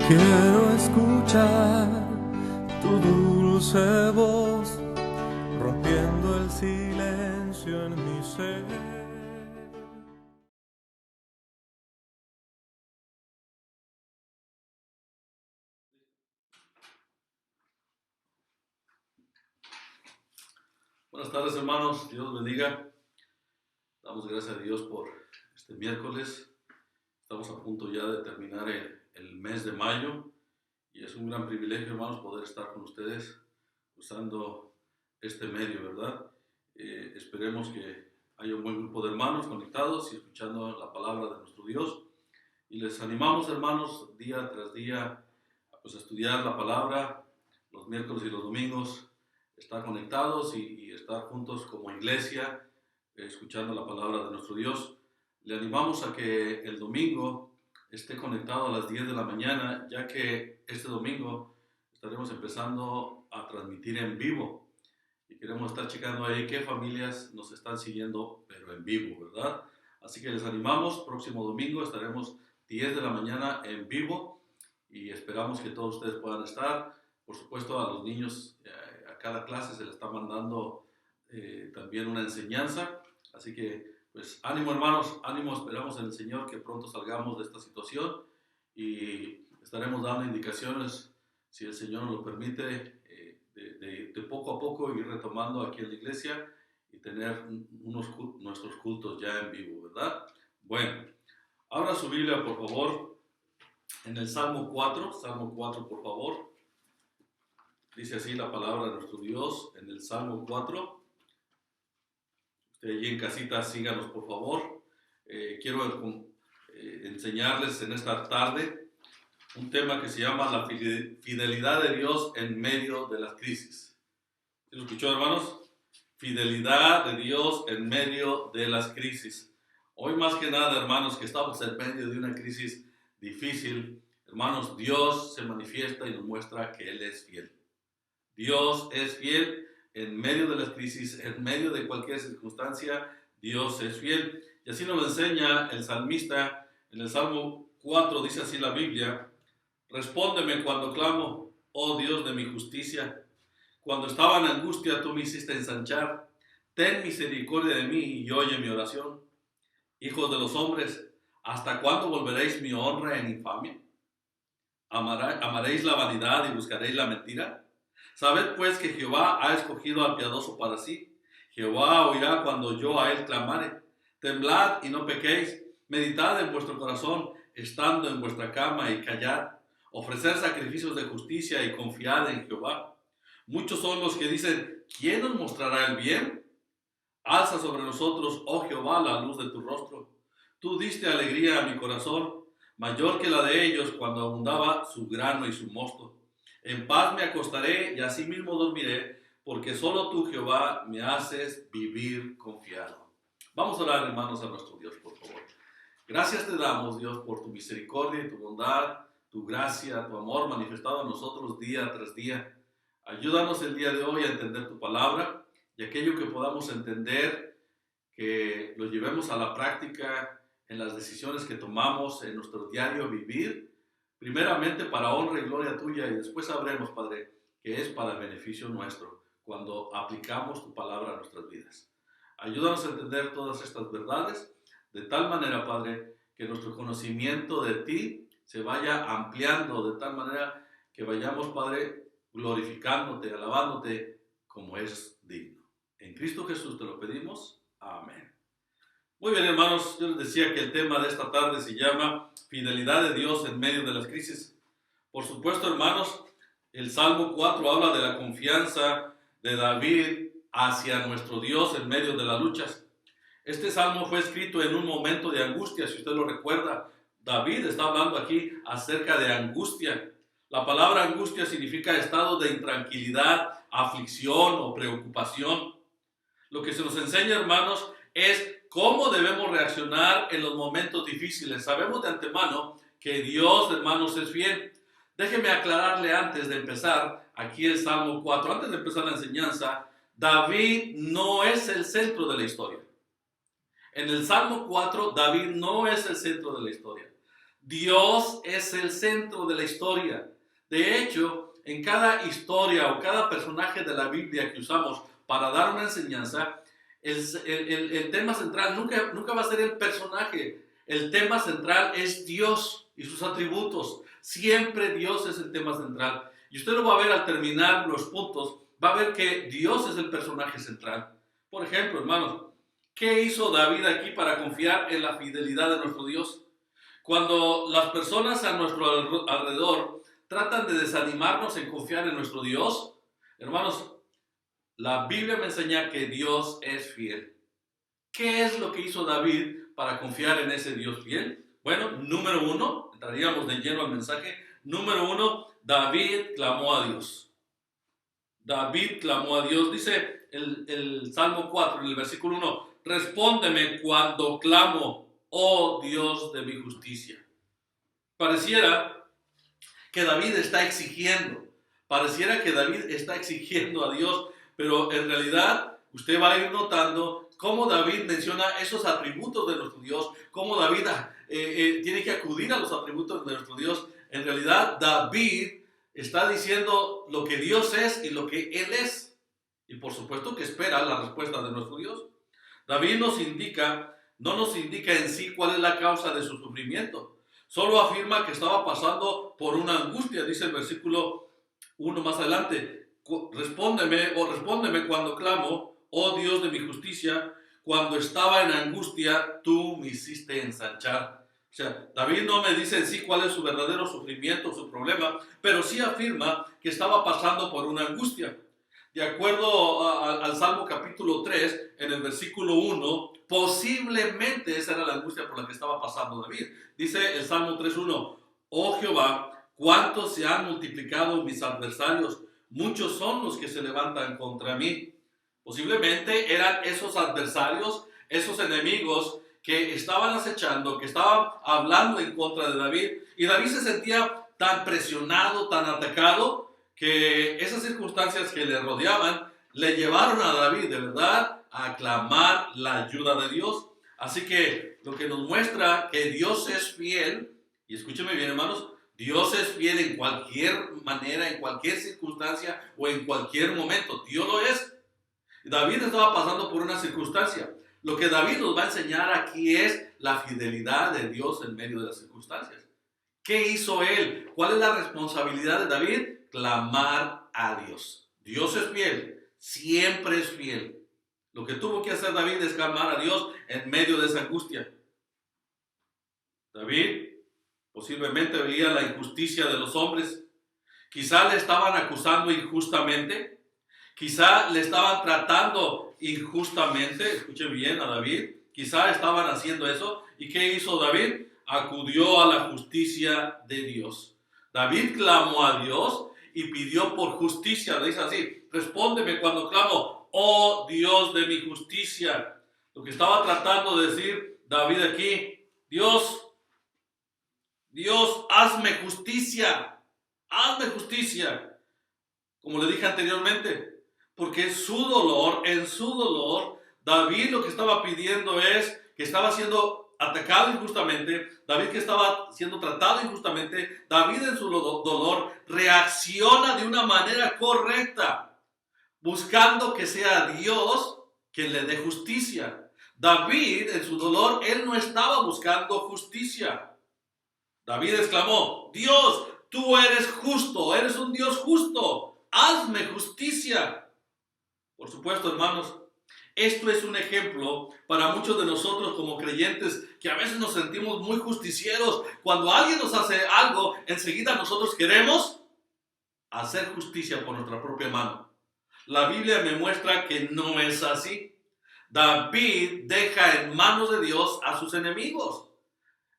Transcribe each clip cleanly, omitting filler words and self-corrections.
Quiero escuchar tu dulce voz, rompiendo el silencio en mi ser. Buenas tardes, hermanos. Dios bendiga. Damos gracias a Dios por este miércoles. Estamos a punto ya de terminar el mes de mayo y es un gran privilegio, hermanos, poder estar con ustedes usando este medio, ¿verdad? Esperemos que haya un buen grupo de hermanos conectados y escuchando la palabra de nuestro Dios. Y les animamos, hermanos, día tras día, pues, a estudiar la palabra los miércoles y los domingos, estar conectados y estar juntos como iglesia, escuchando la palabra de nuestro Dios. Le animamos a que el domingo esté conectado a las 10 de la mañana, ya que este domingo estaremos empezando a transmitir en vivo. Y queremos estar checando ahí qué familias nos están siguiendo, pero en vivo, ¿verdad? Así que les animamos, próximo domingo estaremos 10 de la mañana en vivo y esperamos que todos ustedes puedan estar. Por supuesto, a los niños, a cada clase se les está mandando también una enseñanza. Así que, pues, ánimo, hermanos, ánimo, esperamos en el Señor que pronto salgamos de esta situación y estaremos dando indicaciones, si el Señor nos lo permite, de poco a poco ir retomando aquí en la iglesia y tener nuestros cultos ya en vivo, ¿verdad? Bueno, abra su Biblia, por favor, en el Salmo 4, por favor. Dice así la palabra de nuestro Dios en el Salmo 4. Usted allí en casita, síganos, por favor. Quiero enseñarles en esta tarde un tema que se llama la fidelidad de Dios en medio de las crisis. ¿Sí lo escuchó, hermanos? Fidelidad de Dios en medio de las crisis. Hoy más que nada, hermanos, que estamos en medio de una crisis difícil, hermanos, Dios se manifiesta y nos muestra que Él es fiel. Dios es fiel en medio de las crisis, en medio de cualquier circunstancia, Dios es fiel. Y así nos lo enseña el salmista en el Salmo 4, dice así la Biblia: respóndeme cuando clamo, oh Dios de mi justicia. Cuando estaba en angustia, tú me hiciste ensanchar. Ten misericordia de mí y oye mi oración. Hijos de los hombres, ¿hasta cuándo volveréis mi honra en infamia? ¿Amaréis la vanidad y buscaréis la mentira? Sabed pues que Jehová ha escogido al piadoso para sí. Jehová oirá cuando yo a él clamare. Temblad y no pequéis. Meditad en vuestro corazón, estando en vuestra cama, y callad. Ofrecer sacrificios de justicia y confiad en Jehová. Muchos son los que dicen: ¿quién nos mostrará el bien? Alza sobre nosotros, oh Jehová, la luz de tu rostro. Tú diste alegría a mi corazón, mayor que la de ellos cuando abundaba su grano y su mosto. En paz me acostaré y asimismo dormiré, porque solo tú, Jehová, me haces vivir confiado. Vamos a orar, hermanos, a nuestro Dios, por favor. Gracias te damos, Dios, por tu misericordia y tu bondad, tu gracia, tu amor manifestado en nosotros día tras día. Ayúdanos el día de hoy a entender tu palabra y aquello que podamos entender, que lo llevemos a la práctica en las decisiones que tomamos en nuestro diario vivir, primeramente para honra y gloria tuya, y después sabremos, Padre, que es para el beneficio nuestro cuando aplicamos tu palabra a nuestras vidas. Ayúdanos a entender todas estas verdades de tal manera, Padre, que nuestro conocimiento de ti se vaya ampliando, de tal manera que vayamos, Padre, glorificándote, alabándote como es digno. En Cristo Jesús te lo pedimos. Amén. Muy bien, hermanos, yo les decía que el tema de esta tarde se llama fidelidad de Dios en medio de las crisis. Por supuesto, hermanos, el Salmo 4 habla de la confianza de David hacia nuestro Dios en medio de las luchas. Este salmo fue escrito en un momento de angustia, si usted lo recuerda. David está hablando aquí acerca de angustia. La palabra angustia significa estado de intranquilidad, aflicción o preocupación. Lo que se nos enseña, hermanos, es cómo debemos reaccionar en los momentos difíciles. Sabemos de antemano que Dios, hermanos, es fiel. Déjeme aclararle antes de empezar aquí el Salmo 4, antes de empezar la enseñanza, David no es el centro de la historia. En el Salmo 4, David no es el centro de la historia. Dios es el centro de la historia. De hecho, en cada historia o cada personaje de la Biblia que usamos para dar una enseñanza, el tema central nunca va a ser el personaje. El tema central es Dios y sus atributos. Siempre Dios es el tema central. Y usted lo va a ver al terminar los puntos. Va a ver que Dios es el personaje central. Por ejemplo, hermanos, ¿qué hizo David aquí para confiar en la fidelidad de nuestro Dios? Cuando las personas a nuestro alrededor tratan de desanimarnos en confiar en nuestro Dios, hermanos, la Biblia me enseña que Dios es fiel. ¿Qué es lo que hizo David para confiar en ese Dios fiel? Bueno, número uno, entraríamos de lleno al mensaje. Número uno, David clamó a Dios. David clamó a Dios. Dice el Salmo 4, en el versículo 1, respóndeme cuando clamo, oh Dios de mi justicia. Pareciera que David está exigiendo. Pareciera que David está exigiendo a Dios, pero en realidad usted va a ir notando cómo David menciona esos atributos de nuestro Dios, cómo David tiene que acudir a los atributos de nuestro Dios. En realidad David está diciendo lo que Dios es y lo que Él es. Y por supuesto que espera la respuesta de nuestro Dios. David no nos indica en sí cuál es la causa de su sufrimiento. Solo afirma que estaba pasando por una angustia. Dice el versículo 1 más adelante, respóndeme cuando clamo, oh Dios de mi justicia, cuando estaba en angustia, tú me hiciste ensanchar. O sea, David no me dice en sí cuál es su verdadero sufrimiento, su problema, pero sí afirma que estaba pasando por una angustia. De acuerdo al Salmo capítulo 3, en el versículo 1, posiblemente esa era la angustia por la que estaba pasando David. Dice el Salmo 3.1, oh Jehová, cuántos se han multiplicado mis adversarios, muchos son los que se levantan contra mí. Posiblemente eran esos adversarios, esos enemigos que estaban acechando, que estaban hablando en contra de David. Y David se sentía tan presionado, tan atacado, que esas circunstancias que le rodeaban le llevaron a David, de verdad, a clamar la ayuda de Dios. Así que lo que nos muestra que Dios es fiel, y escúcheme bien, hermanos, Dios es fiel en cualquier manera, en cualquier circunstancia o en cualquier momento. Dios lo es. David estaba pasando por una circunstancia. Lo que David nos va a enseñar aquí es la fidelidad de Dios en medio de las circunstancias. ¿Qué hizo él? ¿Cuál es la responsabilidad de David? Clamar a Dios. Dios es fiel, siempre es fiel. Lo que tuvo que hacer David es clamar a Dios en medio de esa angustia. David posiblemente veía la injusticia de los hombres. Quizá le estaban acusando injustamente. Quizá le estaban tratando injustamente. Escuche bien a David. Quizá estaban haciendo eso. ¿Y qué hizo David? Acudió a la justicia de Dios. David clamó a Dios y pidió por justicia. Dice así, respóndeme cuando clamo, oh Dios de mi justicia. Lo que estaba tratando de decir David aquí, Dios, hazme justicia, como le dije anteriormente, porque en su dolor, David lo que estaba pidiendo es que estaba siendo atacado injustamente, David que estaba siendo tratado injustamente, David en su dolor reacciona de una manera correcta, buscando que sea Dios quien le dé justicia. David en su dolor, él no estaba buscando justicia. David exclamó, Dios, tú eres justo, eres un Dios justo, hazme justicia. Por supuesto, hermanos, esto es un ejemplo para muchos de nosotros como creyentes que a veces nos sentimos muy justicieros. Cuando alguien nos hace algo, enseguida nosotros queremos hacer justicia por nuestra propia mano. La Biblia me muestra que no es así. David deja en manos de Dios a sus enemigos.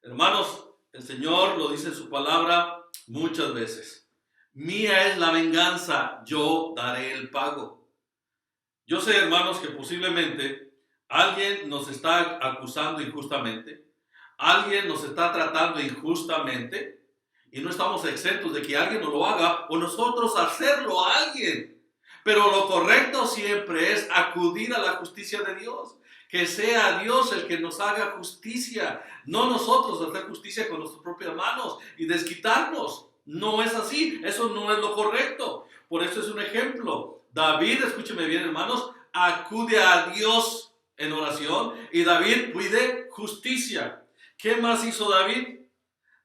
Hermanos, el Señor lo dice en su palabra muchas veces. Mía es la venganza, yo daré el pago. Yo sé, hermanos, que posiblemente alguien nos está acusando injustamente, alguien nos está tratando injustamente y no estamos exentos de que alguien nos lo haga o nosotros hacerlo a alguien. Pero lo correcto siempre es acudir a la justicia de Dios. Que sea Dios el que nos haga justicia, no nosotros hacer justicia con nuestras propias manos y desquitarnos. No es así, eso no es lo correcto. Por eso es un ejemplo. David, escúcheme bien, hermanos, acude a Dios en oración y David pide justicia. ¿Qué más hizo David?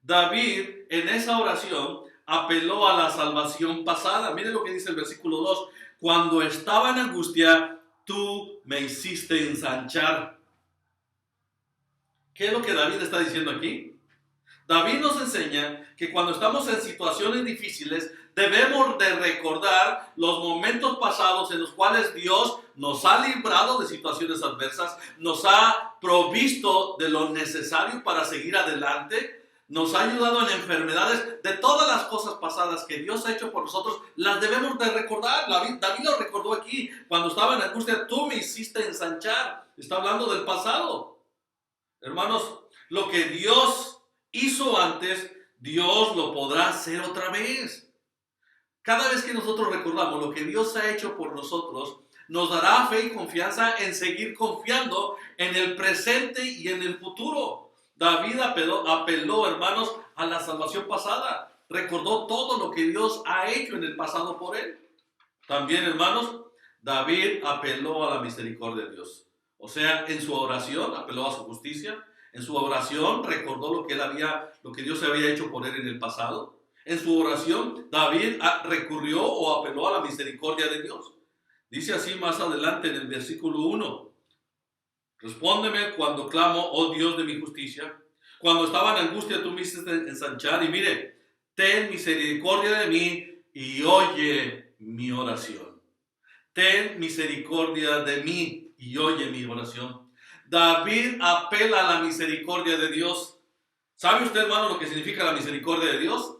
David en esa oración apeló a la salvación pasada. Miren lo que dice el versículo 2. Cuando estaba en angustia, tú me hiciste ensanchar. ¿Qué es lo que David está diciendo aquí? David nos enseña que cuando estamos en situaciones difíciles, debemos de recordar los momentos pasados en los cuales Dios nos ha librado de situaciones adversas, nos ha provisto de lo necesario para seguir adelante, nos ha ayudado en enfermedades. De todas las cosas pasadas que Dios ha hecho por nosotros, las debemos de recordar. David lo recordó aquí, cuando estaba en angustia, tú me hiciste ensanchar. Está hablando del pasado. Hermanos, lo que Dios hizo antes, Dios lo podrá hacer otra vez. Cada vez que nosotros recordamos lo que Dios ha hecho por nosotros, nos dará fe y confianza en seguir confiando en el presente y en el futuro. David apeló, hermanos, a la salvación pasada. Recordó todo lo que Dios ha hecho en el pasado por él. También, hermanos, David apeló a la misericordia de Dios. O sea, en su oración apeló a su justicia. En su oración recordó lo que Dios había hecho por él en el pasado. En su oración, David recurrió o apeló a la misericordia de Dios. Dice así más adelante en el versículo 1. Respóndeme cuando clamo, oh Dios de mi justicia. Cuando estaba en angustia, tú me hiciste ensanchar. Y mire, ten misericordia de mí y oye mi oración. Ten misericordia de mí y oye mi oración. David apela a la misericordia de Dios. ¿Sabe usted, hermano, lo que significa la misericordia de Dios?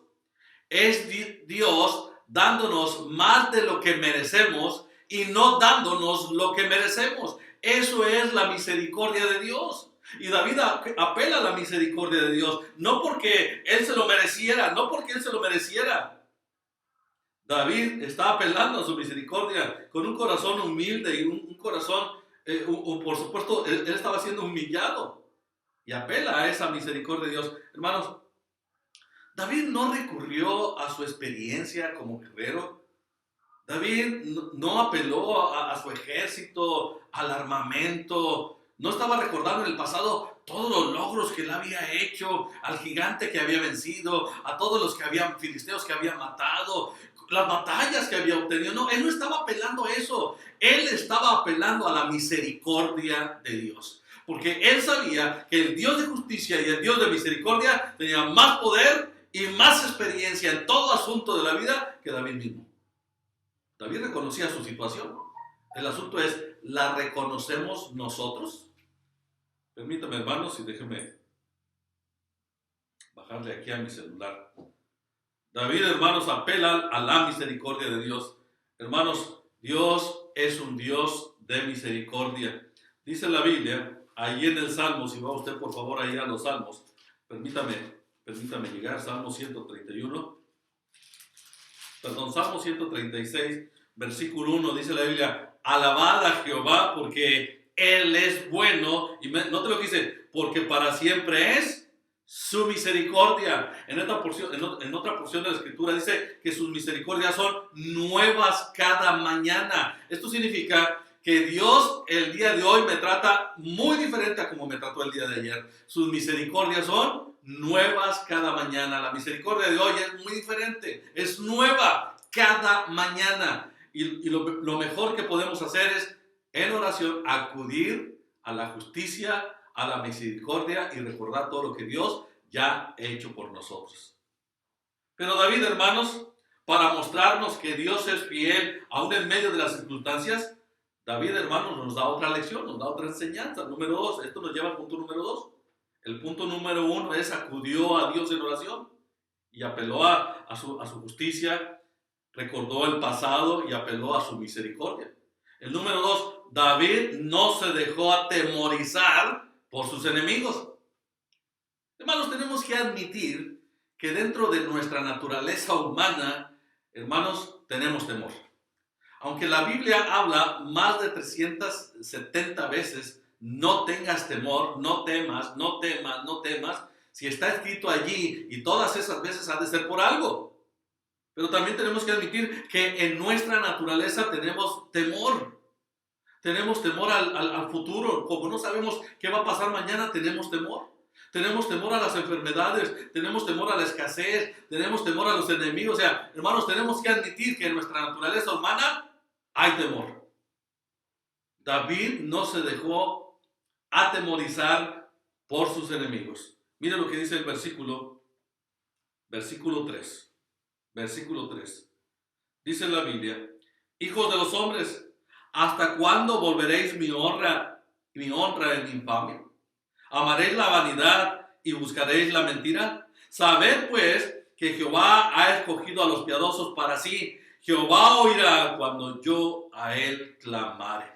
Es Dios dándonos más de lo que merecemos y no dándonos lo que merecemos. Eso es la misericordia de Dios. Y David apela a la misericordia de Dios, no porque él se lo mereciera, David está apelando a su misericordia con un corazón humilde y un corazón, por supuesto, él estaba siendo humillado y apela a esa misericordia de Dios. Hermanos, David no recurrió a su experiencia como guerrero. David no apeló a su ejército, al armamento. No estaba recordando en el pasado todos los logros que él había hecho, al gigante que había vencido, a todos los filisteos que había matado, las batallas que había obtenido. No, él no estaba apelando a eso. Él estaba apelando a la misericordia de Dios. Porque él sabía que el Dios de justicia y el Dios de misericordia tenía más poder y más experiencia en todo asunto de la vida que David mismo. David reconocía su situación. El asunto es, ¿la reconocemos nosotros? Permítame, hermanos, y déjenme bajarle aquí a mi celular. David, hermanos, apela a la misericordia de Dios. Hermanos, Dios es un Dios de misericordia. Dice la Biblia, ahí en el Salmo, si va usted por favor ahí a los Salmos, permítame llegar, Salmo 136, versículo 1, dice la Biblia, alabad a Jehová porque Él es bueno, y note lo que dice, porque para siempre es su misericordia. En otra porción de la Escritura dice que sus misericordias son nuevas cada mañana. Esto significa que Dios el día de hoy me trata muy diferente a como me trató el día de ayer. Sus misericordias son nuevas cada mañana. La misericordia de hoy es muy diferente, es nueva cada mañana. Y lo mejor que podemos hacer es, en oración, acudir a la justicia, a la misericordia y recordar todo lo que Dios ya ha hecho por nosotros. Pero David, hermanos, para mostrarnos que Dios es fiel aún en medio de las circunstancias, David, hermanos, nos da otra lección, nos da otra enseñanza. Número 2, esto nos lleva al punto número 2. El punto número 1 es acudió a Dios en oración y apeló a su justicia, recordó el pasado y apeló a su misericordia. El número 2, David no se dejó atemorizar por sus enemigos. Hermanos, tenemos que admitir que dentro de nuestra naturaleza humana, hermanos, tenemos temor. Aunque la Biblia habla más de 370 veces no tengas temor, no temas, no temas, no temas. Si está escrito allí y todas esas veces ha de ser por algo. Pero también tenemos que admitir que en nuestra naturaleza tenemos temor. Tenemos temor al futuro. Como no sabemos qué va a pasar mañana, tenemos temor. Tenemos temor a las enfermedades, tenemos temor a la escasez, tenemos temor a los enemigos. O sea, hermanos, tenemos que admitir que en nuestra naturaleza humana hay temor. David no se dejó atemorizar por sus enemigos. Mira lo que dice el versículo 3. Versículo 3. Dice la Biblia: hijos de los hombres, ¿hasta cuándo volveréis mi honra en infamia? ¿Amaréis la vanidad y buscaréis la mentira? Sabed pues que Jehová ha escogido a los piadosos para sí. Jehová oirá cuando yo a él clamare.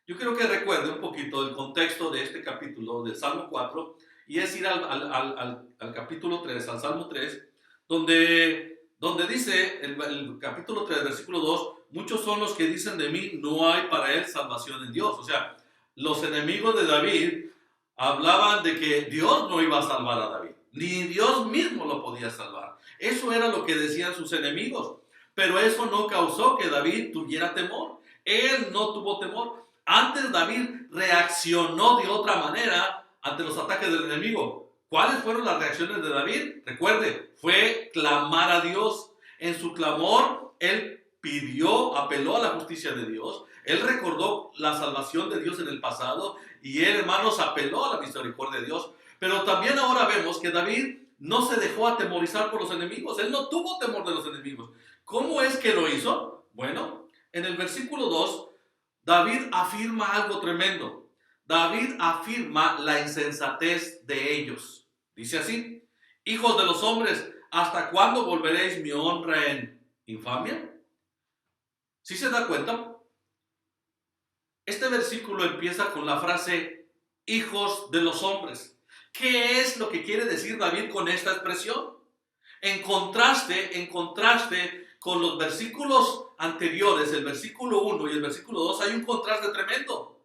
Yo quiero que recuerde un poquito el contexto de este capítulo del Salmo 4, y es ir al capítulo 3, al Salmo 3, donde dice el capítulo 3, versículo 2, muchos son los que dicen de mí, no hay para él salvación en Dios. O sea, los enemigos de David hablaban de que Dios no iba a salvar a David, ni Dios mismo lo podía salvar. Eso era lo que decían sus enemigos, pero eso no causó que David tuviera temor. Él no tuvo temor. Antes David reaccionó de otra manera ante los ataques del enemigo. ¿Cuáles fueron las reacciones de David? Recuerde, fue clamar a Dios. En su clamor, él apeló a la justicia de Dios. Él recordó la salvación de Dios en el pasado y él, hermanos, apeló a la misericordia de Dios. Pero también ahora vemos que David no se dejó atemorizar por los enemigos. Él no tuvo temor de los enemigos. ¿Cómo es que lo hizo? Bueno, en el versículo 2, David afirma algo tremendo. David afirma la insensatez de ellos. Dice así: hijos de los hombres, ¿hasta cuándo volveréis mi honra en infamia? ¿Sí se da cuenta? Este versículo empieza con la frase hijos de los hombres. ¿Qué es lo que quiere decir David con esta expresión? En contraste con los versículos anteriores, el versículo 1 y el versículo 2, hay un contraste tremendo.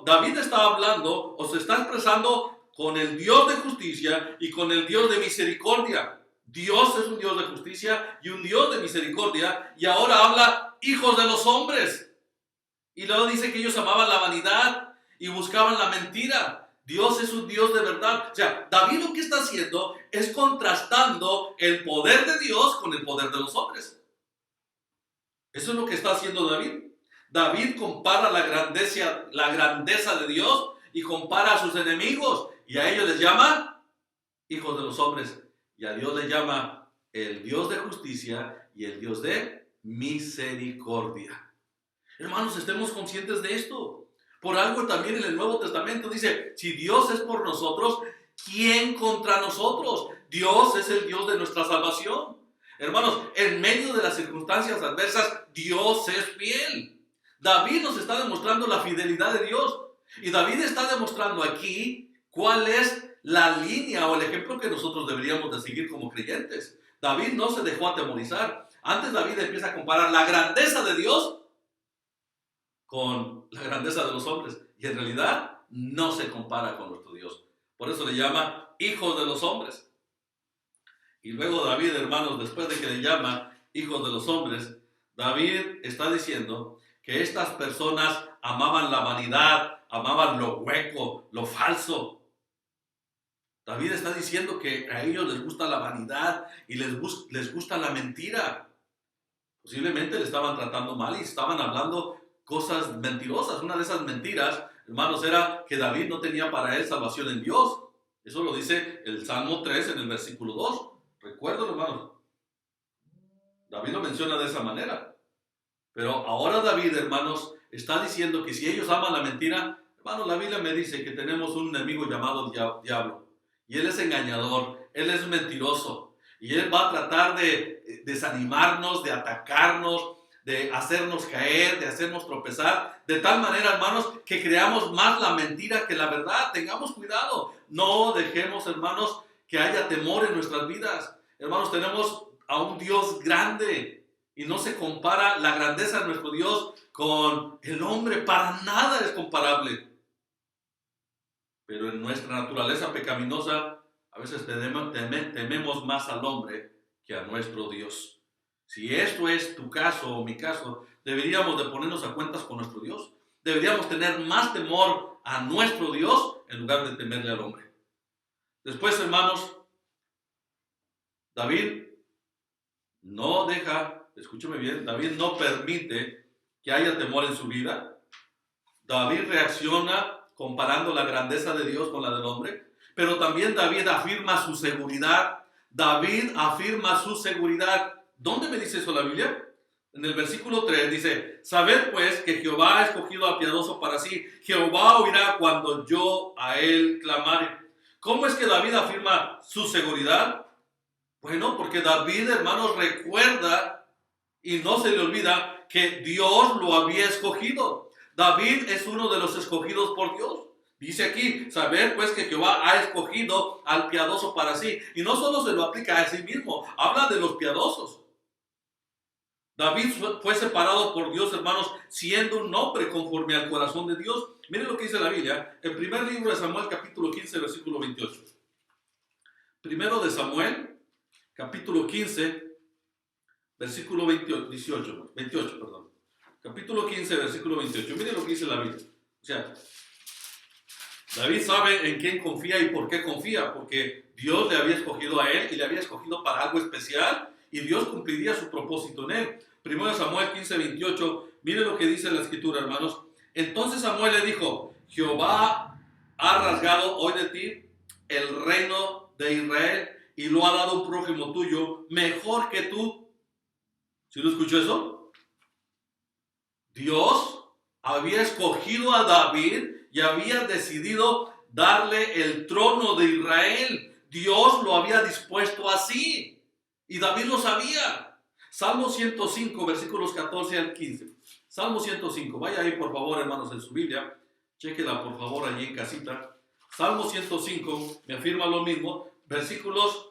David está hablando o se está expresando con el Dios de justicia y con el Dios de misericordia. Dios es un Dios de justicia y un Dios de misericordia, y ahora habla hijos de los hombres. Y luego dice que ellos amaban la vanidad y buscaban la mentira. Dios es un Dios de verdad. O sea, David lo que está haciendo es contrastando el poder de Dios con el poder de los hombres. Eso es lo que está haciendo David. David compara la grandeza de Dios y compara a sus enemigos, y a ellos les llama hijos de los hombres, y a Dios le llama el Dios de justicia y el Dios de misericordia. Hermanos, estemos conscientes de esto. Por algo también en el Nuevo Testamento dice: si Dios es por nosotros, ¿quién contra nosotros? Dios es el Dios de nuestra salvación. Hermanos, en medio de las circunstancias adversas, Dios es fiel. David nos está demostrando la fidelidad de Dios. Y David está demostrando aquí cuál es la línea o el ejemplo que nosotros deberíamos de seguir como creyentes. David no se dejó atemorizar. Antes David empieza a comparar la grandeza de Dios con la grandeza de los hombres. Y en realidad no se compara con nuestro Dios. Por eso le llama hijos de los hombres. Y luego David, hermanos, después de que le llama hijos de los hombres, David está diciendo que estas personas amaban la vanidad, amaban lo hueco, lo falso. David está diciendo que a ellos les gusta la vanidad y les gusta la mentira. Posiblemente le estaban tratando mal y estaban hablando cosas mentirosas. Una de esas mentiras, hermanos, era que David no tenía para él salvación en Dios. Eso lo dice el Salmo 3 en el versículo 2. Recuerden, hermanos. David lo menciona de esa manera. Pero ahora David, hermanos, está diciendo que si ellos aman la mentira, hermanos, la Biblia me dice que tenemos un enemigo llamado diablo. Y él es engañador, él es mentiroso. Y él va a tratar de desanimarnos, de atacarnos, de hacernos caer, de hacernos tropezar, de tal manera, hermanos, que creamos más la mentira que la verdad. Tengamos cuidado, no dejemos, hermanos, que haya temor en nuestras vidas. Hermanos, tenemos a un Dios grande y no se compara la grandeza de nuestro Dios con el hombre para nada es comparable. Pero en nuestra naturaleza pecaminosa, a veces tememos más al hombre que a nuestro Dios. Si esto es tu caso o mi caso, deberíamos de ponernos a cuentas con nuestro Dios. Deberíamos tener más temor a nuestro Dios en lugar de temerle al hombre. Después, hermanos, David no deja, escúcheme bien, David no permite que haya temor en su vida. David reacciona comparando la grandeza de Dios con la del hombre, pero también David afirma su seguridad. David afirma su seguridad. ¿Dónde me dice eso la Biblia? En el versículo 3 dice: sabed pues que Jehová ha escogido al piadoso para sí. Jehová oirá cuando yo a él clamare. ¿Cómo es que David afirma su seguridad? Bueno, porque David, hermanos, recuerda y no se le olvida que Dios lo había escogido. David es uno de los escogidos por Dios. Dice aquí: saber pues que Jehová ha escogido al piadoso para sí. Y no solo se lo aplica a sí mismo, habla de los piadosos. David fue separado por Dios, hermanos, siendo un hombre conforme al corazón de Dios. Miren lo que dice la Biblia, el primer libro de Samuel, capítulo 15, versículo 28. Primero de Samuel, capítulo 15, versículo 28. Capítulo 15, versículo 28. Miren lo que dice la Biblia. O sea, David sabe en quién confía y por qué confía, porque Dios le había escogido a él y le había escogido para algo especial, y Dios cumpliría su propósito en él. Primero Samuel 15, 28, miren lo que dice la escritura, hermanos. Entonces Samuel le dijo: Jehová ha rasgado hoy de ti el reino de Israel y lo ha dado a un prójimo tuyo mejor que tú. ¿Sí lo escuchó eso? Dios había escogido a David y había decidido darle el trono de Israel. Dios lo había dispuesto así. Y David lo sabía. Salmo 105, versículos 14 al 15. Salmo 105. Vaya ahí, por favor, hermanos, en su Biblia. Chéquela, por favor, allí en casita. Salmo 105 me afirma lo mismo. Versículos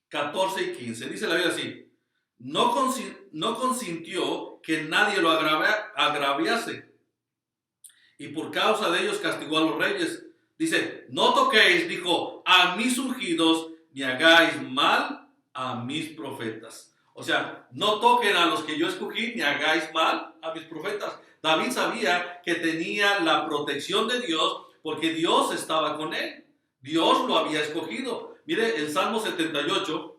14 y 15. Dice la Biblia así: no consintió que nadie lo agraviase, y por causa de ellos castigó a los reyes. Dice: no toquéis, dijo, a mis ungidos, ni hagáis mal a mis profetas. O sea, no toquen a los que yo escogí, ni hagáis mal a mis profetas. David sabía que tenía la protección de Dios porque Dios estaba con él. Dios lo había escogido. Mire el Salmo 78,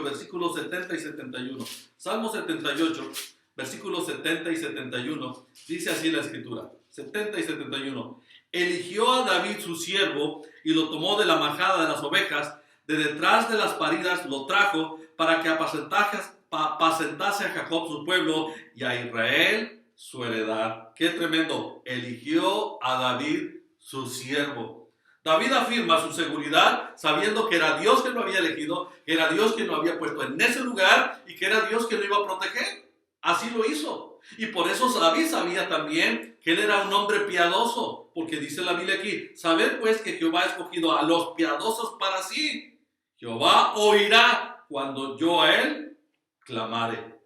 versículos 70 y 71. Salmo 78, versículos 70 y 71. Dice así la escritura, 70 y 71. Eligió a David su siervo y lo tomó de la majada de las ovejas, de detrás de las paridas lo trajo, para que apacentase a Jacob su pueblo y a Israel su heredad. ¡Qué tremendo! Eligió a David su siervo. David afirma su seguridad sabiendo que era Dios que lo había elegido, que era Dios que lo había puesto en ese lugar y que era Dios que lo iba a proteger. Así lo hizo. Y por eso David sabía también que él era un hombre piadoso, porque dice la Biblia aquí: sabed pues que Jehová ha escogido a los piadosos para sí. Jehová oirá cuando yo a él clamare.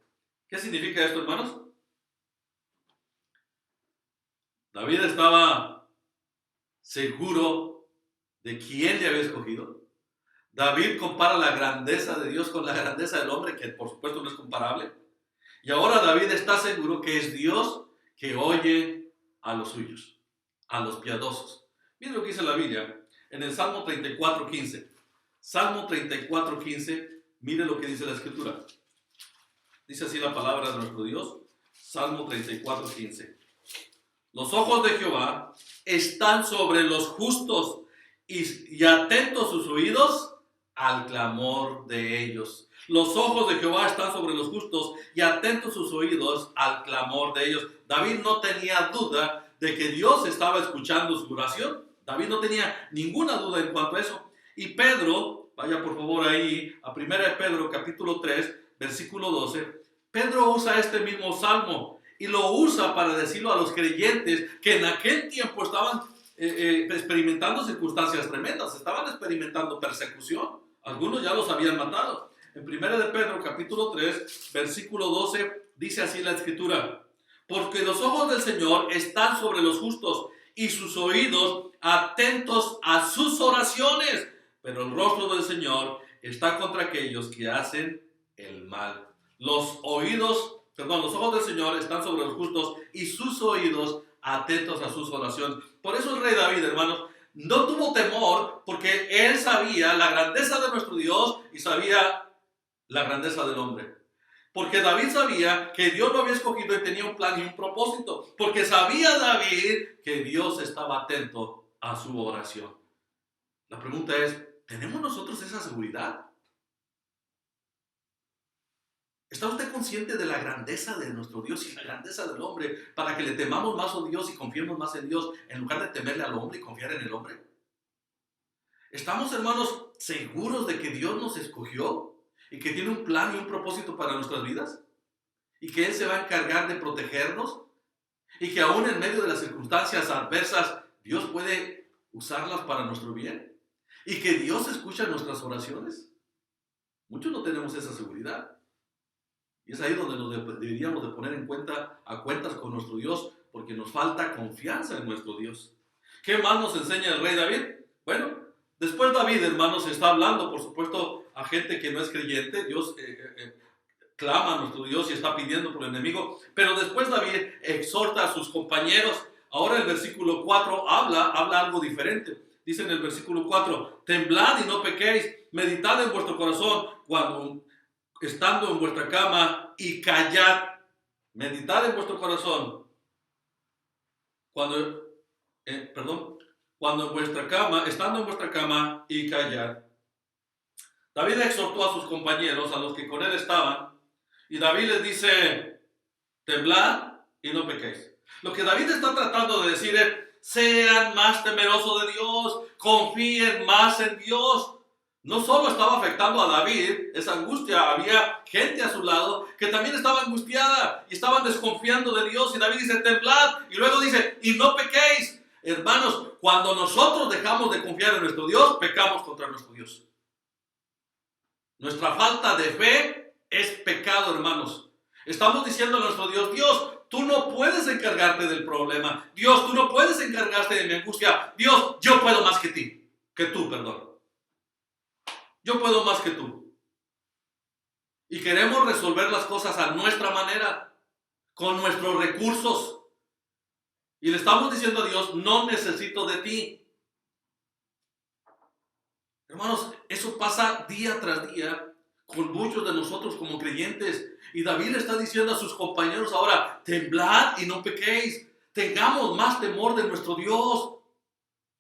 ¿Qué significa esto, hermanos? David estaba seguro de quién le había escogido. David compara la grandeza de Dios con la grandeza del hombre, que por supuesto no es comparable. Y ahora David está seguro que es Dios que oye a los suyos, a los piadosos. Miren lo que dice la Biblia en el Salmo 34, 15. Salmo 34, 15, mire lo que dice la escritura. Dice así la palabra de nuestro Dios. Salmo 34, 15. Los ojos de Jehová están sobre los justos y atentos sus oídos al clamor de ellos. Los ojos de Jehová están sobre los justos y atentos sus oídos al clamor de ellos. David no tenía duda de que Dios estaba escuchando su oración. David no tenía ninguna duda en cuanto a eso. Y Pedro, vaya por favor ahí, a 1 de Pedro capítulo 3, versículo 12, Pedro usa este mismo salmo y lo usa para decirlo a los creyentes que en aquel tiempo estaban experimentando circunstancias tremendas, estaban experimentando persecución. Algunos ya los habían matado. En 1 de Pedro capítulo 3, versículo 12, dice así la escritura: Porque los ojos del Señor están sobre los justos y sus oídos atentos a sus oraciones. Pero el rostro del Señor está contra aquellos que hacen el mal. Los ojos del Señor están sobre los justos y sus oídos atentos a sus oraciones. Por eso el rey David, hermanos, no tuvo temor, porque él sabía la grandeza de nuestro Dios y sabía la grandeza del hombre. Porque David sabía que Dios lo había escogido y tenía un plan y un propósito. Porque sabía David que Dios estaba atento a su oración. La pregunta es, ¿tenemos nosotros esa seguridad? ¿Está usted consciente de la grandeza de nuestro Dios y la grandeza del hombre para que le temamos más a Dios y confiemos más en Dios en lugar de temerle al hombre y confiar en el hombre? ¿Estamos, hermanos, seguros de que Dios nos escogió y que tiene un plan y un propósito para nuestras vidas? ¿Y que Él se va a encargar de protegernos? ¿Y que aún en medio de las circunstancias adversas Dios puede usarlas para nuestro bien? ¿Y que Dios escucha nuestras oraciones? Muchos no tenemos esa seguridad. Y es ahí donde nos deberíamos de poner a cuentas con nuestro Dios, porque nos falta confianza en nuestro Dios. ¿Qué más nos enseña el rey David? Bueno, después David, hermanos, está hablando, por supuesto, a gente que no es creyente. Dios clama a nuestro Dios y está pidiendo por el enemigo. Pero después David exhorta a sus compañeros. Ahora el versículo 4 habla algo diferente. Dice en el versículo 4, temblad y no pequéis, meditad en vuestro corazón estando en vuestra cama y callad. Meditad en vuestro corazón estando en vuestra cama y callad. David exhortó a sus compañeros, a los que con él estaban, y David les dice, temblad y no pequéis. Lo que David está tratando de decir es, sean más temerosos de Dios, confíen más en Dios. No solo estaba afectando a David esa angustia, había gente a su lado que también estaba angustiada y estaban desconfiando de Dios. Y David dice, temblad, y luego dice, y no pequéis. Hermanos, cuando nosotros dejamos de confiar en nuestro Dios, pecamos contra nuestro Dios. Nuestra falta de fe es pecado, hermanos. Estamos diciendo a nuestro Dios, Dios, tú no puedes encargarte del problema. Dios, tú no puedes encargarte de mi angustia. Dios, yo puedo más que tú. Yo puedo más que tú. Y queremos resolver las cosas a nuestra manera, con nuestros recursos. Y le estamos diciendo a Dios, no necesito de ti. Hermanos, eso pasa día tras día con muchos de nosotros como creyentes. Y David le está diciendo a sus compañeros ahora, temblad y no pequéis. Tengamos más temor de nuestro Dios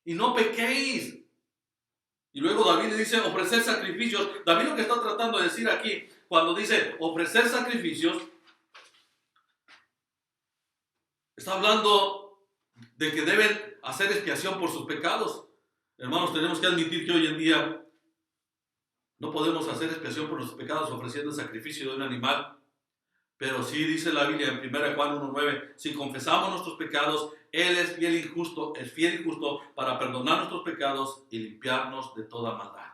y no pequéis. Y luego David le dice ofrecer sacrificios. David lo que está tratando de decir aquí, cuando dice ofrecer sacrificios, está hablando de que deben hacer expiación por sus pecados. Hermanos, tenemos que admitir que hoy en día no podemos hacer expiación por nuestros pecados ofreciendo el sacrificio de un animal. Pero sí dice la Biblia en 1 Juan 1:9, si confesamos nuestros pecados, Él es fiel y justo para perdonar nuestros pecados y limpiarnos de toda maldad.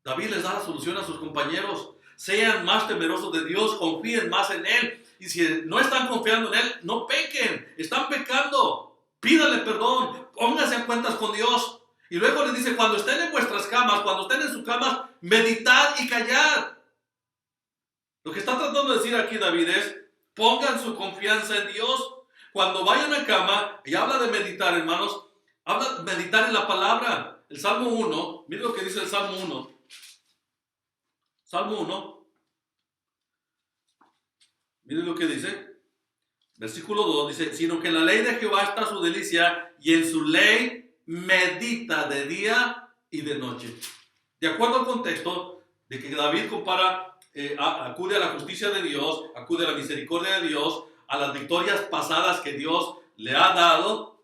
David les da la solución a sus compañeros. Sean más temerosos de Dios, confíen más en Él. Y si no están confiando en Él, no pequen, están pecando. Pídale perdón, pónganse en cuentas con Dios. Y luego les dice, cuando estén en vuestras camas, cuando estén en sus camas, meditad y callad. Lo que está tratando de decir aquí David es, pongan su confianza en Dios. Cuando vayan a cama, y habla de meditar, hermanos, habla de meditar en la palabra. El Salmo 1, miren lo que dice el Salmo 1. Salmo 1, miren lo que dice. Versículo 2 dice, sino que en la ley de Jehová está su delicia, y en su ley medita de día y de noche. De acuerdo al contexto de que David compara, acude a la justicia de Dios, acude a la misericordia de Dios, a las victorias pasadas que Dios le ha dado,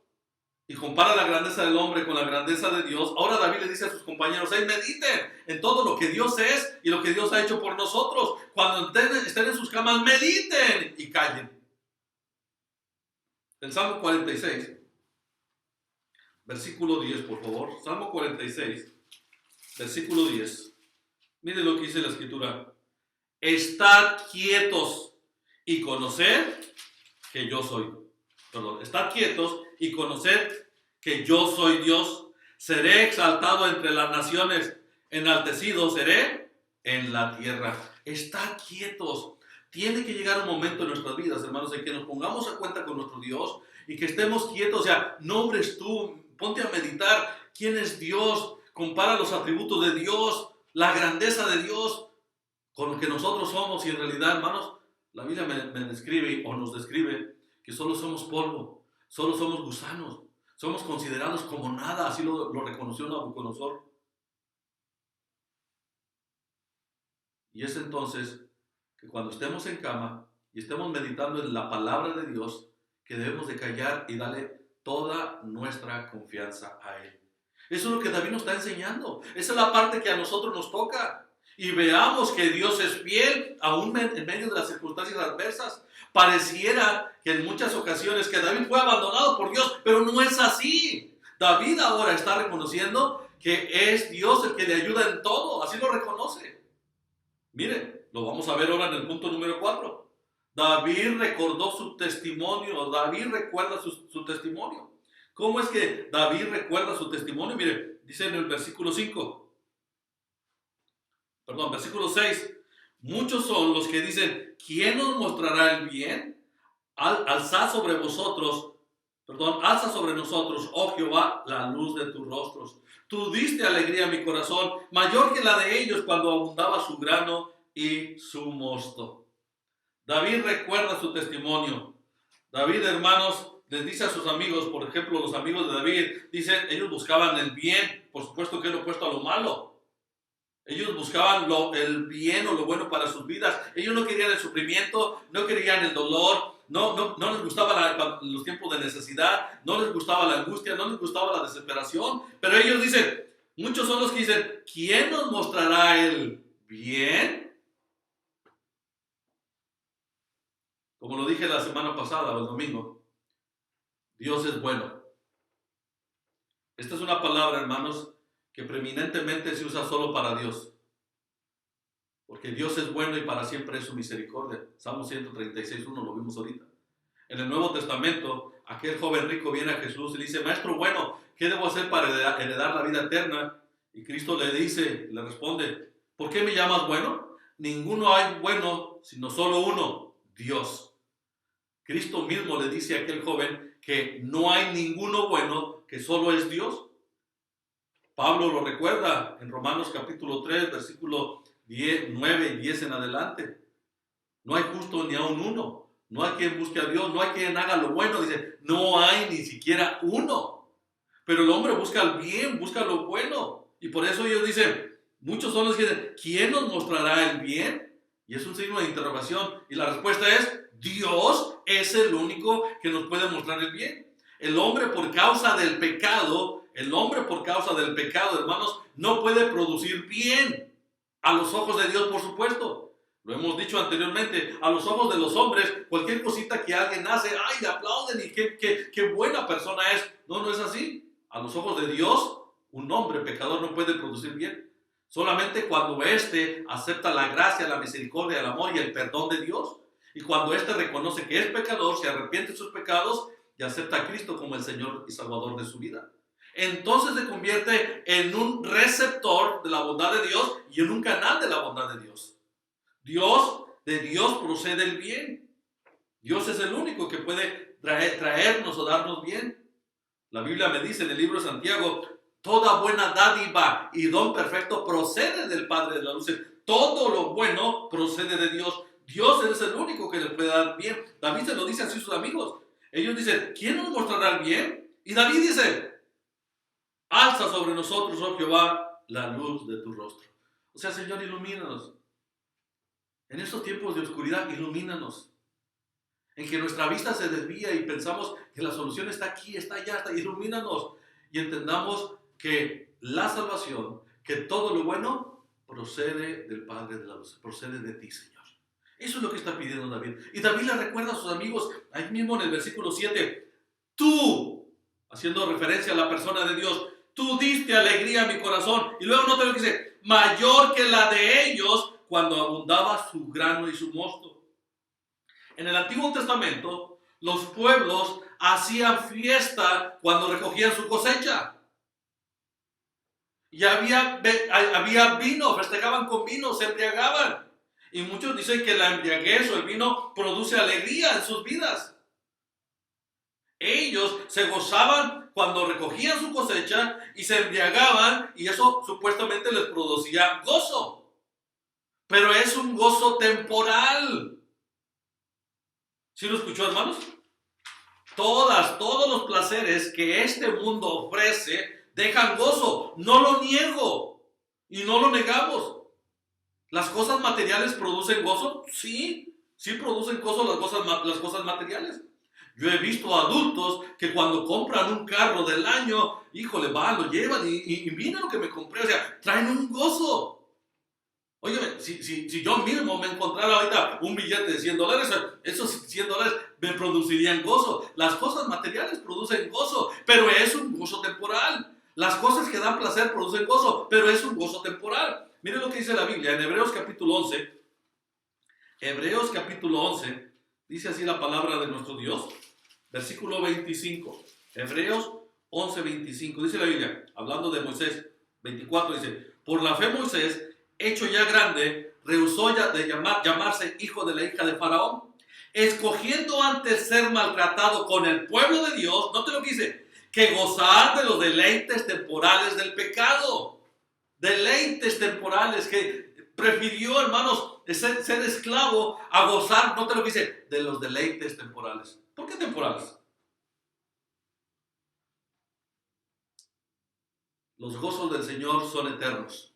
y compara la grandeza del hombre con la grandeza de Dios. Ahora David le dice a sus compañeros, mediten en todo lo que Dios es y lo que Dios ha hecho por nosotros. Cuando estén en sus camas, mediten y callen. El Salmo 46, versículo 10, por favor. Salmo 46, versículo 10. Mire lo que dice la Escritura. Estad quietos y conoced que yo soy. Estad quietos y conoced que yo soy Dios. Seré exaltado entre las naciones, enaltecido seré en la tierra. Estad quietos. Tiene que llegar un momento en nuestras vidas, hermanos, en que nos pongamos a cuenta con nuestro Dios y que estemos quietos. O sea, no obres tú, ponte a meditar quién es Dios, compara los atributos de Dios, la grandeza de Dios con lo que nosotros somos. Y en realidad, hermanos, la Biblia me describe o nos describe que solo somos polvo, solo somos gusanos, somos considerados como nada. Así lo reconoció Nabucodonosor. Y es entonces que cuando estemos en cama y estemos meditando en la palabra de Dios, que debemos de callar y darle toda nuestra confianza a Él. Eso es lo que David nos está enseñando. Esa es la parte que a nosotros nos toca. Y veamos que Dios es fiel aún en medio de las circunstancias adversas. Pareciera que en muchas ocasiones que David fue abandonado por Dios, pero no es así. David ahora está reconociendo que es Dios el que le ayuda en todo. Así lo reconoce. Mire, lo vamos a ver ahora en el punto número 4. David recordó su testimonio. David recuerda su testimonio. ¿Cómo es que David recuerda su testimonio? Mire, dice en el versículo 6. Muchos son los que dicen, ¿quién nos mostrará el bien? Alza sobre nosotros, oh Jehová, la luz de tus rostros. Tú diste alegría a mi corazón, mayor que la de ellos cuando abundaba su grano y su mosto. David recuerda su testimonio. David, hermanos, les dice a sus amigos, por ejemplo, los amigos de David, dicen, ellos buscaban el bien, por supuesto que es lo opuesto a lo malo. Ellos buscaban el bien o lo bueno para sus vidas. Ellos no querían el sufrimiento, no querían el dolor, no les gustaba los tiempos de necesidad, no les gustaba la angustia, no les gustaba la desesperación. Pero ellos dicen, muchos son los que dicen, ¿quién nos mostrará el bien? Como lo dije la semana pasada o el domingo, Dios es bueno. Esta es una palabra, hermanos, que preeminentemente se usa solo para Dios. Porque Dios es bueno y para siempre es su misericordia. Salmo 136:1 lo vimos ahorita. En el Nuevo Testamento, aquel joven rico viene a Jesús y le dice, Maestro bueno, ¿qué debo hacer para heredar la vida eterna? Y Cristo le responde, ¿por qué me llamas bueno? Ninguno hay bueno, sino solo uno, Dios. Cristo mismo le dice a aquel joven que no hay ninguno bueno, que solo es Dios. Pablo lo recuerda en Romanos capítulo 3, versículo 9 y 10 en adelante. No hay justo ni aun uno. No hay quien busque a Dios, no hay quien haga lo bueno. Dice, no hay ni siquiera uno. Pero el hombre busca el bien, busca lo bueno. Y por eso ellos dicen, muchos son los que dicen, ¿quién nos mostrará el bien? Y es un signo de interrogación. Y la respuesta es, Dios es el único que nos puede mostrar el bien. El hombre por causa del pecado, hermanos, no puede producir bien. A los ojos de Dios, por supuesto. Lo hemos dicho anteriormente. A los ojos de los hombres, cualquier cosita que alguien hace, ¡ay, le aplauden! Y qué buena persona es. No es así. A los ojos de Dios, un hombre pecador no puede producir bien. Solamente cuando éste acepta la gracia, la misericordia, el amor y el perdón de Dios. Y cuando éste reconoce que es pecador, se arrepiente de sus pecados y acepta a Cristo como el Señor y Salvador de su vida. Entonces se convierte en un receptor de la bondad de Dios y en un canal de la bondad de Dios. De Dios procede el bien. Dios es el único que puede traernos o darnos bien. La Biblia me dice en el libro de Santiago, toda buena dádiva y don perfecto procede del Padre de las luces. Todo lo bueno procede de Dios. Dios es el único que le puede dar bien. David se lo dice así a sus amigos. Ellos dicen, ¿quién nos mostrará el bien? Y David dice, alza sobre nosotros, oh Jehová, la luz de tu rostro. O sea, Señor, ilumínanos. En estos tiempos de oscuridad, ilumínanos. En que nuestra vista se desvía y pensamos que la solución está aquí, está allá, ilumínanos. Y entendamos que la salvación, que todo lo bueno procede del Padre de la luz, procede de ti, Señor. Eso es lo que está pidiendo David. Y David le recuerda a sus amigos, ahí mismo en el versículo 7, tú, haciendo referencia a la persona de Dios, tú diste alegría a mi corazón. Y luego nota lo que dice, mayor que la de ellos cuando abundaba su grano y su mosto. En el Antiguo Testamento, los pueblos hacían fiesta cuando recogían su cosecha. Y había vino, festejaban con vino, se embriagaban. Y muchos dicen que la embriaguez o el vino produce alegría en sus vidas. Ellos se gozaban cuando recogían su cosecha y se embriagaban, y eso supuestamente les producía gozo. Pero es un gozo temporal. ¿Sí lo escuchó, hermanos? Todos los placeres que este mundo ofrece dejan gozo. No lo niego y no lo negamos. ¿Las cosas materiales producen gozo? Sí producen gozo las cosas materiales. Yo he visto adultos que cuando compran un carro del año, híjole, lo llevan y mira lo que me compré. O sea, traen un gozo. Óyeme, si yo mismo me encontrara ahorita un billete de $100, esos $100 me producirían gozo. Las cosas materiales producen gozo, pero es un gozo temporal. Las cosas que dan placer producen gozo, pero es un gozo temporal. Miren lo que dice la Biblia en Hebreos capítulo 11. Hebreos capítulo 11, dice así la palabra de nuestro Dios, versículo 25. Hebreos 11, 25, dice la Biblia, hablando de Moisés, 24, dice, por la fe Moisés, hecho ya grande, rehusó ya de llamarse hijo de la hija de Faraón, escogiendo antes ser maltratado con el pueblo de Dios, note lo que dice, que gozar de los deleites temporales del pecado. Deleites temporales, que prefirió, hermanos, ser esclavo a gozar, note lo que dice, de los deleites temporales. ¿Por qué temporales? Los gozos del Señor son eternos.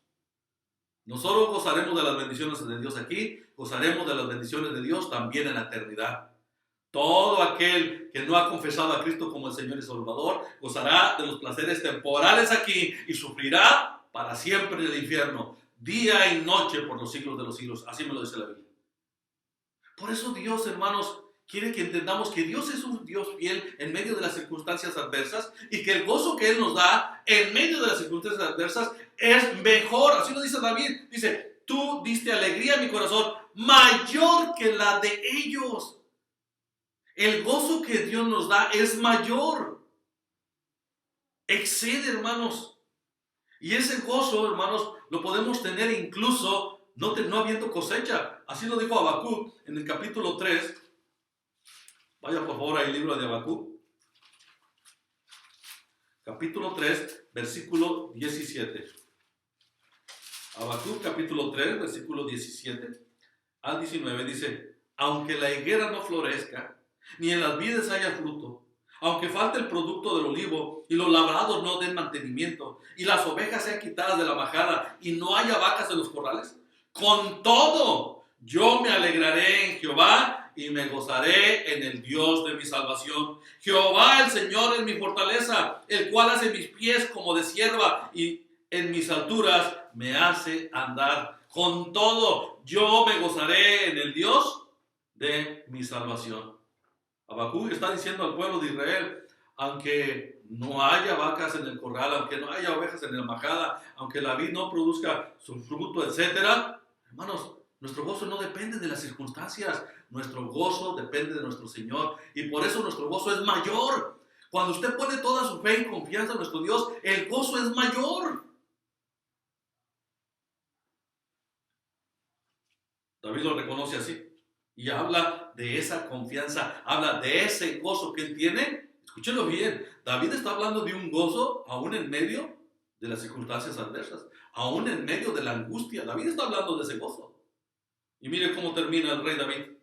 Nosotros gozaremos de las bendiciones de Dios aquí, gozaremos de las bendiciones de Dios también en la eternidad. Todo aquel que no ha confesado a Cristo como el Señor y Salvador, gozará de los placeres temporales aquí y sufrirá para siempre en el infierno, día y noche por los siglos de los siglos. Así me lo dice la Biblia. Por eso Dios, hermanos, quiere que entendamos que Dios es un Dios fiel en medio de las circunstancias adversas y que el gozo que Él nos da en medio de las circunstancias adversas es mejor. Así lo dice David. Dice, tú diste alegría a mi corazón mayor que la de ellos. El gozo que Dios nos da es mayor. Excede, hermanos. Y ese gozo, hermanos, lo podemos tener incluso no habiendo cosecha. Así lo dijo Habacuc en el capítulo 3. Vaya por favor al libro de Habacuc. Capítulo 3, versículo 17. Habacuc capítulo 3, versículo 17 al 19 dice, aunque la higuera no florezca, ni en las vides haya fruto, aunque falte el producto del olivo y los labrados no den mantenimiento, y las ovejas sean quitadas de la majada y no haya vacas en los corrales, con todo yo me alegraré en Jehová y me gozaré en el Dios de mi salvación. Jehová el Señor es mi fortaleza, el cual hace mis pies como de sierva y en mis alturas me hace andar. Con todo yo me gozaré en el Dios de mi salvación. Habacuc está diciendo al pueblo de Israel, aunque no haya vacas en el corral, aunque no haya ovejas en la majada, aunque la vid no produzca su fruto, etcétera, hermanos, nuestro gozo no depende de las circunstancias, nuestro gozo depende de nuestro Señor, y por eso nuestro gozo es mayor. Cuando usted pone toda su fe y confianza en nuestro Dios, el gozo es mayor. David lo reconoce así. Y habla de esa confianza, habla de ese gozo que él tiene. Escúchenlo bien, David está hablando de un gozo aún en medio de las circunstancias adversas, aún en medio de la angustia. David está hablando de ese gozo. Y mire cómo termina el rey David.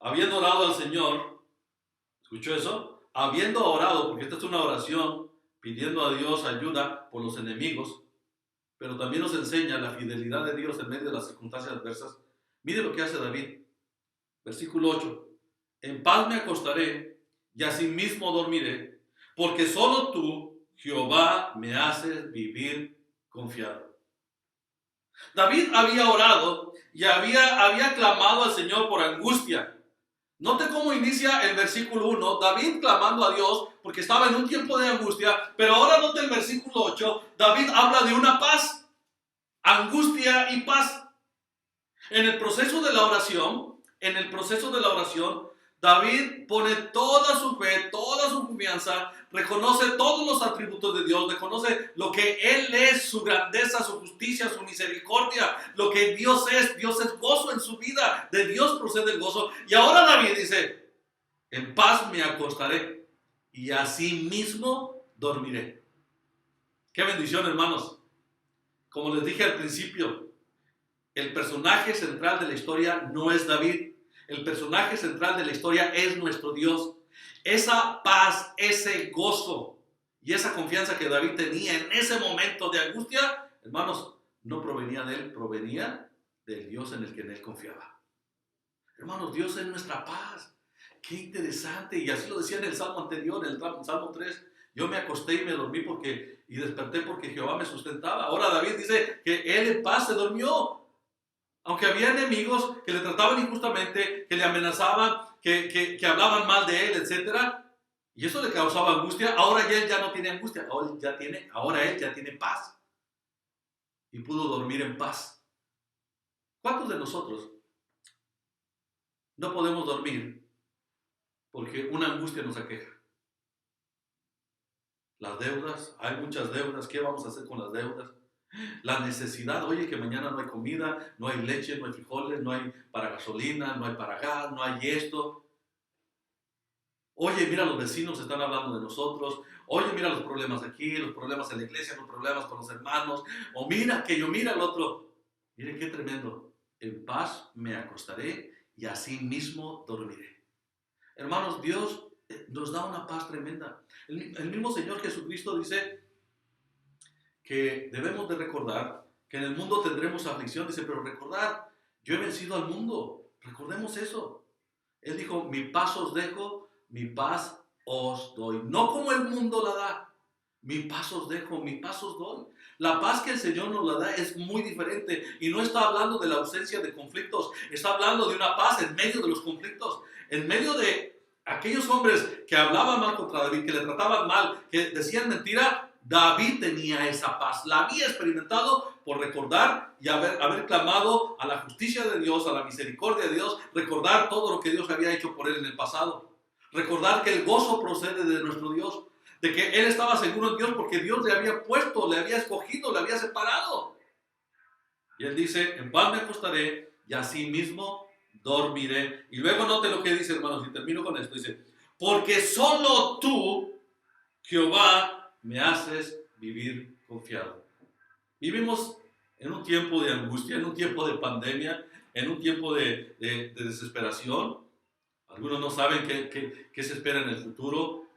Habiendo orado al Señor, ¿escuchó eso? Habiendo orado, porque esta es una oración pidiendo a Dios ayuda por los enemigos, pero también nos enseña la fidelidad de Dios en medio de las circunstancias adversas. Mire lo que hace David. Versículo 8. En paz me acostaré y asimismo dormiré, porque solo tú, Jehová, me haces vivir confiado. David había orado y había clamado al Señor por angustia. Note cómo inicia el versículo 1, David clamando a Dios porque estaba en un tiempo de angustia, pero ahora note el versículo 8, David habla de una paz, angustia y paz. En el proceso de la oración, David pone toda su fe, toda su confianza, reconoce todos los atributos de Dios, reconoce lo que Él es, su grandeza, su justicia, su misericordia, lo que Dios es gozo en su vida, de Dios procede el gozo. Y ahora David dice, en paz me acostaré y así mismo dormiré. Qué bendición, hermanos. Como les dije al principio, el personaje central de la historia no es David. El personaje central de la historia es nuestro Dios. Esa paz, ese gozo y esa confianza que David tenía en ese momento de angustia, hermanos, no provenía de él, provenía del Dios en el que en él confiaba. Hermanos, Dios es nuestra paz. Qué interesante. Y así lo decía en el Salmo anterior, en el Salmo 3. Yo me acosté y me dormí y desperté porque Jehová me sustentaba. Ahora David dice que él en paz se durmió. Aunque había enemigos que le trataban injustamente, que le amenazaban, que hablaban mal de él, etc. Y eso le causaba angustia. Ahora él ya no tiene angustia. Ahora él ya tiene paz. Y pudo dormir en paz. ¿Cuántos de nosotros no podemos dormir porque una angustia nos aqueja? Las deudas, hay muchas deudas. ¿Qué vamos a hacer con las deudas? La necesidad, oye, que mañana no hay comida, no hay leche, no hay frijoles, no hay para gasolina, no hay para gas, no hay esto. Oye, mira, los vecinos están hablando de nosotros. Oye, mira los problemas aquí, los problemas en la iglesia, los problemas con los hermanos. O mira aquello, mira el otro. Mire qué tremendo. En paz me acostaré y así mismo dormiré. Hermanos, Dios nos da una paz tremenda. El mismo Señor Jesucristo dice que debemos de recordar que en el mundo tendremos aflicción. Dice, pero recordar, yo he vencido al mundo. Recordemos eso. Él dijo, mi paz os dejo, mi paz os doy. No como el mundo la da. Mi paz os dejo, mi paz os doy. La paz que el Señor nos la da es muy diferente. Y no está hablando de la ausencia de conflictos. Está hablando de una paz en medio de los conflictos. En medio de aquellos hombres que hablaban mal contra David, que le trataban mal, que decían mentira, David tenía esa paz. La había experimentado por recordar y haber clamado a la justicia de Dios, a la misericordia de Dios, recordar todo lo que Dios había hecho por él en el pasado. Recordar que el gozo procede de nuestro Dios, de que él estaba seguro en Dios porque Dios le había puesto, le había escogido, le había separado. Y él dice, en paz me acostaré y así mismo dormiré. Y luego note lo que dice, hermanos, y termino con esto. Dice, porque solo tú, Jehová, me haces vivir confiado. Vivimos en un tiempo de angustia, en un tiempo de pandemia, en un tiempo de desesperación. Algunos no saben qué se espera en el futuro.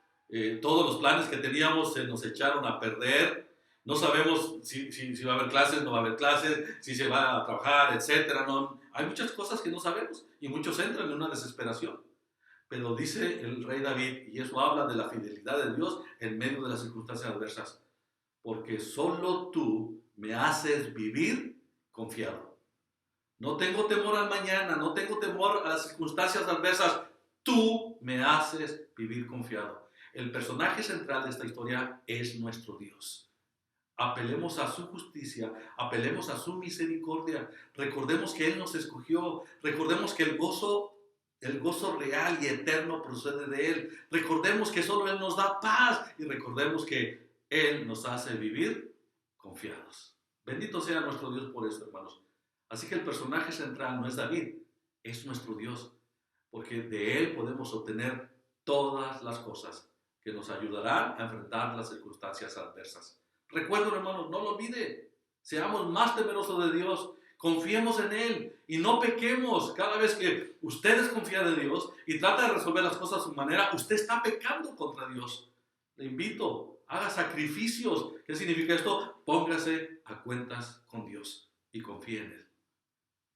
Todos los planes que teníamos se nos echaron a perder. No sabemos si va a haber clases, no va a haber clases, si se va a trabajar, etc. No, hay muchas cosas que no sabemos y muchos entran en una desesperación. Pero dice el rey David, y eso habla de la fidelidad de Dios en medio de las circunstancias adversas, porque solo tú me haces vivir confiado. No tengo temor al mañana, no tengo temor a las circunstancias adversas, tú me haces vivir confiado. El personaje central de esta historia es nuestro Dios. Apelemos a su justicia, apelemos a su misericordia, recordemos que Él nos escogió, recordemos que el gozo real y eterno procede de Él. Recordemos que solo Él nos da paz y recordemos que Él nos hace vivir confiados. Bendito sea nuestro Dios por esto, hermanos. Así que el personaje central no es David, es nuestro Dios, porque de Él podemos obtener todas las cosas que nos ayudarán a enfrentar las circunstancias adversas. Recuerden, hermanos, no lo olvide, seamos más temerosos de Dios. Confiemos en Él y no pequemos. Cada vez que usted desconfía de Dios y trata de resolver las cosas a su manera, usted está pecando contra Dios. Le invito, haga sacrificios. ¿Qué significa esto? Póngase a cuentas con Dios y confíe en Él.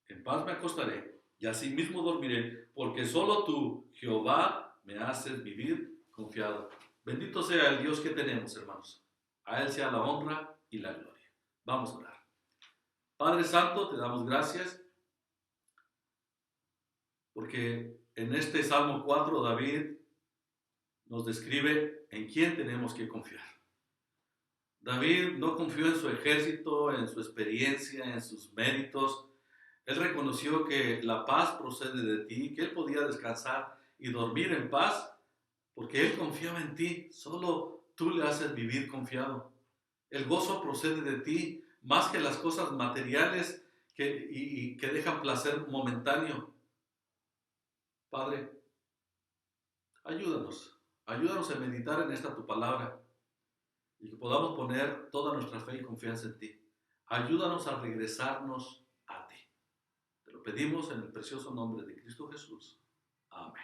En paz me acostaré y así mismo dormiré, porque solo tú, Jehová, me haces vivir confiado. Bendito sea el Dios que tenemos, hermanos. A Él sea la honra y la gloria. Vamos a orar. Padre Santo, te damos gracias porque en este Salmo 4 David nos describe en quién tenemos que confiar. David no confió en su ejército, en su experiencia, en sus méritos. Él reconoció que la paz procede de ti, que él podía descansar y dormir en paz, porque Él confiaba en ti. Solo tú le haces vivir confiado. El gozo procede de ti, más que las cosas materiales que dejan placer momentáneo. Padre, ayúdanos a meditar en esta tu palabra y que podamos poner toda nuestra fe y confianza en ti. Ayúdanos a regresarnos a ti. Te lo pedimos en el precioso nombre de Cristo Jesús. Amén.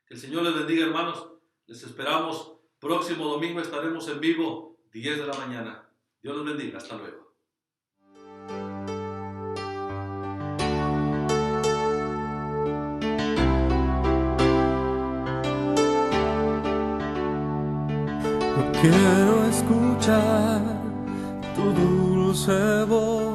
Que el Señor les bendiga, hermanos. Les esperamos. Próximo domingo estaremos en vivo, 10 de la mañana. Dios les bendiga. Hasta luego. No quiero escuchar tu dulce voz